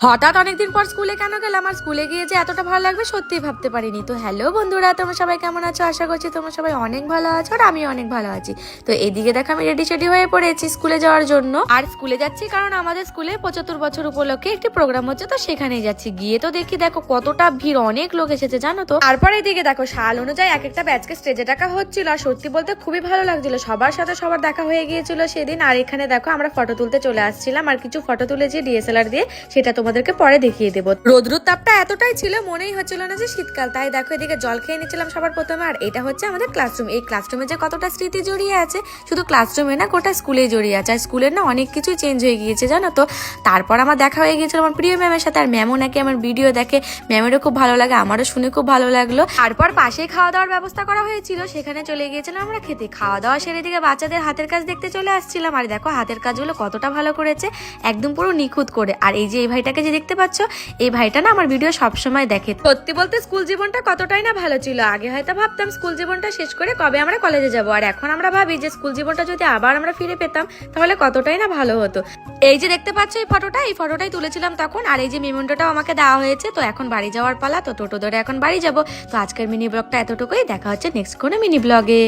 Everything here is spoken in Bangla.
হঠাৎ অনেকদিন পর স্কুলে কেন গেলাম আর স্কুলে গিয়ে যে এতটা ভালো লাগবে সত্যি ভাবতে পারিনি। তো হ্যালো বন্ধুরা, তোমরা সবাই কেমন আছো? আশা করছি তোমরা সবাই অনেক ভালো আছো আর আমি অনেক ভালো আছি। তো এদিকে দেখো আমি রেডি হয়ে পড়েছি স্কুলে যাওয়ার জন্য। আর স্কুলে যাচ্ছি কারণ আমাদের স্কুলে 75 বছর উপলক্ষে একটি প্রোগ্রাম হচ্ছে, তো সেখানেই যাচ্ছি। গিয়ে তো দেখি দেখো কতটা ভিড়, অনেক লোক এসেছে জানো তো। তারপরে এদিকে দেখো সাল অনুযায়ী এক একটা ব্যাচকে স্টেজে ডাকা হচ্ছিল আর সত্যি বলতে খুবই ভালো লাগছিল। সবার সাথে সবার দেখা হয়ে গিয়েছিল সেদিন। আর এখানে দেখো আমরা ফটো তুলতে চলে আসছিলাম আর কিছু ফটো তুলেছি ডিএসএলআর দিয়ে, সেটা তোমাদেরকে পরে দেখিয়ে দেবো। রোদ্রুর তাপটা এতটাই ছিল মনেই হচ্ছিল না যে শীতকাল। তাই দেখো এদিকে জল খেয়ে নিচ্ছিলাম সবার প্রথমে। আর এটা হচ্ছে আমাদের ক্লাসরুম। এই ক্লাসরুমে যে কতটা স্মৃতি জড়িয়ে আছে, শুধু ক্লাসরুমে না গোটা স্কুলে জড়িয়ে আছে। আর স্কুলের না অনেক কিছুই চেঞ্জ হয়ে গিয়েছে জানো তো। তারপর আমার দেখা হয়ে গিয়েছিল আমার প্রিয় ম্যামের সাথে। আর ম্যামও নাকি আমার ভিডিও দেখে, ম্যামেরও খুব ভালো লাগে, আমারও শুনে খুব ভালো লাগলো। তারপর পাশেই খাওয়া দাওয়ার ব্যবস্থা করা হয়েছিল, সেখানে চলে গিয়েছিলাম আমরা খেতে। খাওয়া দাওয়া সেরে দিকে বাচ্চাদের হাতের কাজ দেখতে চলে আসছিলাম। আর দেখো হাতের কাজগুলো কতটা ভালো করেছে, একদম পুরো নিখুঁত করে। আর এই যে এই ভাইটাকে যে দেখতে পাচ্ছ, এই ভাইটা না আমার ভিডিও সবসময় দেখে। সত্যি বলতে স্কুল জীবনটা কতটাই না ভালো ছিল। আগে হয়তো ভাবতাম স্কুল জীবনটা শেষ করে কবে আমরা কলেজে যাব, আর এখন আমরা ভাবি যে স্কুল জীবনটা যদি আবার আমরা ফিরে পেতাম তাহলে কতটাই না ভালো হতো। এই যে দেখতে পাচ্ছ এই ফটোটাই তুলেছিলাম তখন। আর এই যে মেমোন্টোটাও আমাকে দেওয়া হয়েছে। তো এখন বাড়ি যাওয়ার পালা, তো টোটো ধরে এখন বাড়ি যাব। তো আজকের মিনি ব্লগটা এতটুকুই, দেখা হচ্ছে নেক্সট কোনো মিনি ব্লগে।